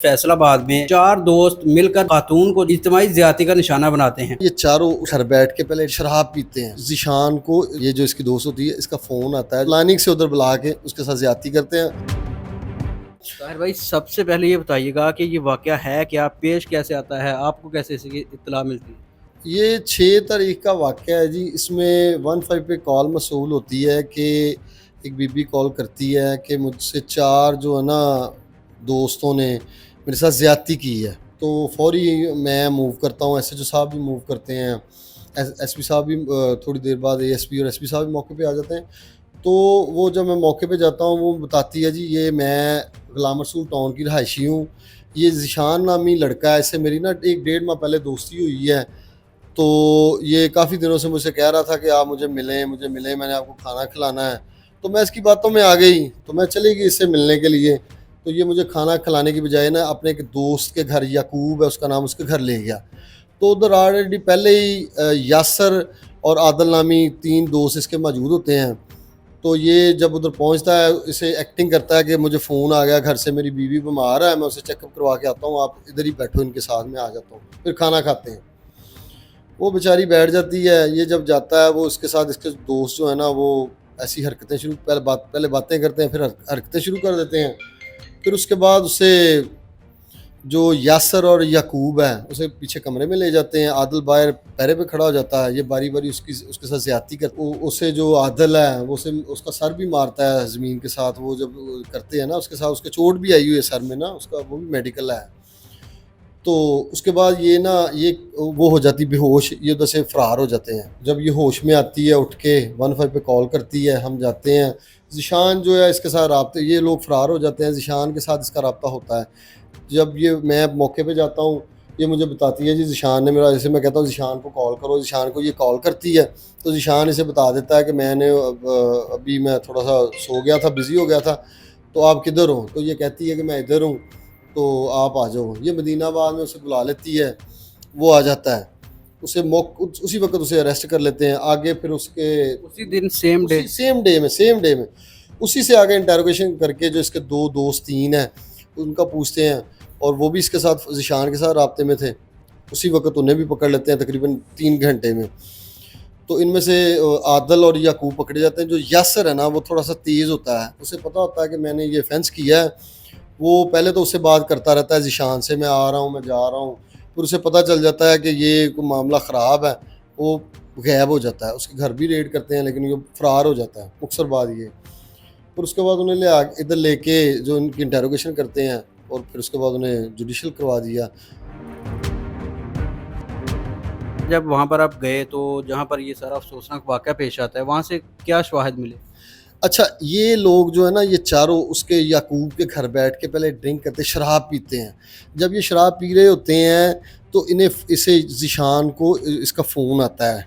फैसलाबाद में चार दोस्त मिलकर खातून को इज्तिमाई ज्यादती का निशाना बनाते हैं। ये चारों घर बैठ के पहले शराब पीते हैं। जिशान को ये जो इसकी दोस्त होती है, इसका फोन आता है, प्लानिंग से उधर बुला के उसके साथ ज्यादती करते हैं। ताहिर भाई, सबसे पहले ये बताइएगा कि ये वाकया है क्या, पेश कैसे आता है, आपको कैसे इसकी इत्तला मिलती है? ये 6 तारीख का वाकया है जी। इसमें 15 पे कॉल मसूल होती है कि एक बीबी कॉल करती है कि मुझसे चार जो है ना दोस्तों ने मेरे साथ ज़्यादती की है। तो फौरी मैं मूव करता हूँ, एसएचओ साहब भी मूव करते हैं, एसपी साहब भी थोड़ी देर बाद एएसपी और एसपी साहब भी मौके पे आ जाते हैं। तो वो जब मैं मौके पे जाता हूँ, वो बताती है जी ये मैं गुलाम रसूल टाउन की रहायशी हूँ। ये ज़िशान नामी लड़का है, इससे मेरी ना 1 डेढ़ माह पहले दोस्ती हुई है। तो ये काफ़ी दिनों से मुझसे कह रहा था कि आप मुझे मिलें, मैंने आपको खाना खिलाना है। तो मैं इसकी बातों में आ गई, तो मैं चली गई इससे मिलने के लिए। तो ये मुझे खाना खिलाने की बजाय ना अपने एक दोस्त के घर, याकूब है उसका नाम, उसके घर ले गया। तो उधर ऑलरेडी पहले ही यासर और आदल नामी 3 दोस्त इसके मौजूद होते हैं। तो ये जब उधर पहुंचता है, इसे एक्टिंग करता है कि मुझे फ़ोन आ गया घर से, मेरी बीवी बीमार है, मैं उसे चेकअप करवा के आता हूँ, आप इधर ही बैठो इनके साथ, में आ जाता हूँ। फिर खाना खाते हैं। वो बेचारी बैठ जाती है। ये जब जाता है, वो इसके साथ इसके दोस्त जो है ना, वो ऐसी हरकतें शुरू पहले बातें करते हैं, फिर हरकतें शुरू कर देते हैं। फिर उसके बाद उसे जो यासर और याकूब है उसे पीछे कमरे में ले जाते हैं। आदिल बाहर पैरे पे खड़ा हो जाता है। ये बारी बारी उसके साथ ज्यादती कर, उसे जो आदिल है वो उसे उसका सर भी मारता है ज़मीन के साथ। वो जब करते हैं ना उसके साथ, उसके चोट भी आई हुई है सर में ना, उसका वो भी मेडिकल है। तो उसके बाद ये ना ये वो हो जाती बेहोश, ये उधर से फ़रार हो जाते हैं। जब ये होश में आती है, उठ के 15 पे कॉल करती है, हम जाते हैं। ज़िशान जो है इसके साथ राब्ते, ये लोग फ़रार हो जाते हैं, ज़िशान के साथ इसका राब्ता होता है। जब ये मैं मौके पे जाता हूँ, ये मुझे बताती है जी ज़िशान ने मेरा, जैसे मैं कहता हूँ ज़िशान को कॉल करो, ज़िशान को ये कॉल करती है। तो ज़िशान इसे बता देता है कि मैंने अभी मैं थोड़ा सा सो गया था, बिज़ी हो गया था, तो आप किधर हो? तो ये कहती है कि मैं इधर हूँ, तो आप आ जाओ। ये मदीनाबाद में उसे बुला लेती है, वो आ जाता है। उसे उसी वक्त उसे अरेस्ट कर लेते हैं। आगे फिर उसके उसी दिन सेम डे? सेम डे में उसी से आगे इंटेरोगेशन करके जो इसके 2 दोस्त 3 हैं उनका पूछते हैं, और वो भी इसके साथ ज़िशान के साथ राब्ते में थे। उसी वक्त उन्हें भी पकड़ लेते हैं तकरीबन 3 घंटे में। तो इनमें से आदल और याकूब पकड़े जाते हैं। जो यासर है ना, वो थोड़ा सा तेज़ होता है, उसे पता होता है कि मैंने ये ऑफेंस किया है। वो पहले तो उससे बात करता रहता है ज़िशान से, मैं आ रहा हूँ, मैं जा रहा हूँ। फिर उसे पता चल जाता है कि ये कोई मामला ख़राब है, वो गायब हो जाता है। उसके घर भी रेड करते हैं, लेकिन ये फ़रार हो जाता है। मुख्तसर बात ये। फिर उसके बाद उन्हें इधर लेके जो इनकी इंटेरोगेशन करते हैं, और फिर उसके बाद उन्हें जुडिशल करवा दिया। जब वहाँ पर आप गए तो जहाँ पर ये सारा अफसोसनाक वाकया पेश आता है, वहाँ से क्या शवाहिद मिले? अच्छा, ये लोग जो है ना, ये चारों उसके याकूब के घर बैठ के पहले ड्रिंक करते, शराब पीते हैं। जब ये शराब पी रहे होते हैं, तो इसे ज़िशान को इसका फ़ोन आता है।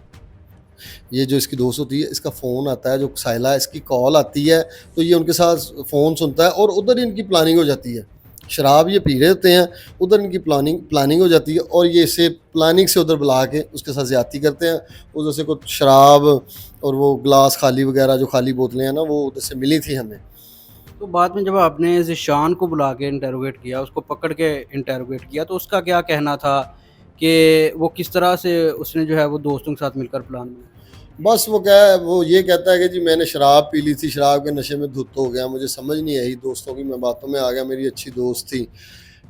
ये जो इसकी दोस्त होती है, इसका फ़ोन आता है, जो साहिला है, इसकी कॉल आती है। तो ये उनके साथ फ़ोन सुनता है, और उधर इनकी प्लानिंग हो जाती है। शराब ये पी रहे होते हैं, उधर इनकी प्लानिंग हो जाती है, और ये इसे प्लानिंग से उधर बुला के उसके साथ ज़्यादती करते हैं। उधर से कुछ शराब और वो ग्लास खाली वगैरह, जो खाली बोतलें हैं ना, वो उधर से मिली थी हमें। तो बाद में जब आपने ज़िशान को बुला के इंटेरोगेट किया, उसको पकड़ के इंटेरोगेट किया, तो उसका क्या कहना था कि वो किस तरह से उसने जो है वो दोस्तों के साथ मिलकर प्लान बनाया? बस वो ये कहता है कि जी मैंने शराब पी ली थी, शराब के नशे में धुत हो गया, मुझे समझ नहीं आई दोस्तों की, मैं बातों में आ गया, मेरी अच्छी दोस्त थी,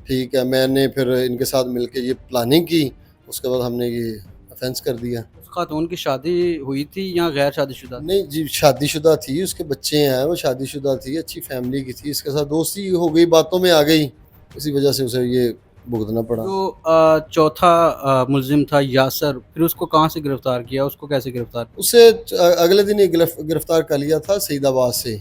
ठीक है, मैंने फिर इनके साथ मिलके ये प्लानिंग की, उसके बाद हमने ये ऑफेंस कर दिया। उस खातून की शादी हुई थी या गैर शादीशुदा थी? नहीं जी, शादीशुदा थी, उसके बच्चे हैं, वो शादीशुदा थी, अच्छी फैमिली की थी, इसके साथ दोस्ती हो गई, बातों में आ गई, इसी वजह से उसे ये भुगतना पड़ा। जो चौथा मुल्ज़िम था यासर, फिर उसको कहाँ से गिरफ़्तार किया? उसको कैसे गिरफ़्तार किया? उसे अगले दिन ही गिरफ्तार कर लिया था सईदाबाद से।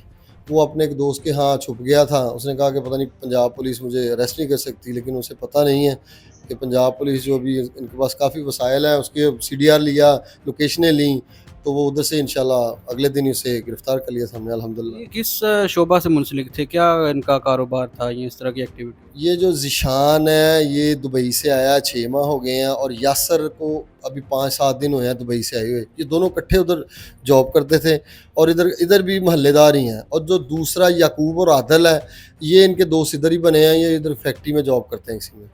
वो अपने एक दोस्त के यहाँ छुप गया था। उसने कहा कि पता नहीं पंजाब पुलिस मुझे अरेस्ट नहीं कर सकती, लेकिन उसे पता नहीं है कि पंजाब पुलिस जो भी इनके पास काफ़ी वसाइल हैं, उसके सीडीआर लिया, लोकेशनें लीं, तो वो उधर से इंशाल्लाह अगले दिन ही उसे गिरफ़्तार कर लिया था हमने अल्हम्दुलिल्लाह। ये किस शोबा से मुंसलिक थे? क्या इनका कारोबार था ये इस तरह की एक्टिविटी? ये जो ज़ीशान है ये दुबई से आया 6 माह हो गए हैं, और यासर को अभी 5-7 दिन हुए हैं दुबई से आए हुए। ये दोनों इकट्ठे उधर जॉब करते थे और इधर इधर भी मोहल्लेदार ही हैं। और जो दूसरा याकूब और आदिल है, ये इनके दोस्त इधर ही बने हैं, ये इधर फैक्ट्री में जॉब करते हैं इसी में।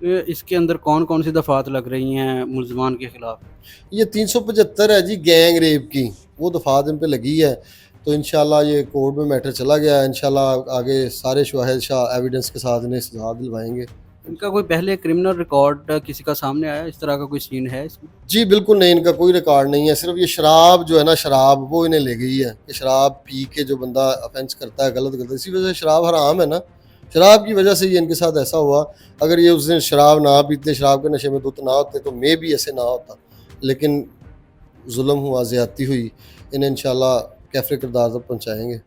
ये इसके अंदर कौन-कौन सी दफ़ात लग रही हैं मुल्ज़मान के खिलाफ? ये 375 है जी गैंग रेप की, वो दफ़ात इन पे लगी है। तो इंशाल्लाह ये कोर्ट में मैटर चला गया है, इंशाल्लाह आगे सारे शुहाद शाह एविडेंस के साथ इन्हें सज़ा दिलवाएँगे। इनका कोई पहले क्रिमिनल रिकॉर्ड किसी का सामने आया? इस तरह का कोई सीन है इसमें? जी, बिल्कुल नहीं, इनका कोई रिकॉर्ड नहीं है, सिर्फ़ ये शराब जो है ना, शराब वो इन्हें ले गई है कि शराब पी के जो बंदा ऑफ़ेंस करता है गलत-गलत, इसी वजह से शराब हराम है ना, शराब की वजह से ये इनके साथ ऐसा हुआ। अगर ये उस दिन शराब ना पीते, शराब के नशे में धुत ना होते तो मेबी ऐसे ना होता। लेकिन ज़ुल्म हुआ, ज़्यादती हुई, इन्हें इंशाल्लाह कैफ़े किरदार तक पहुँचाएँगे।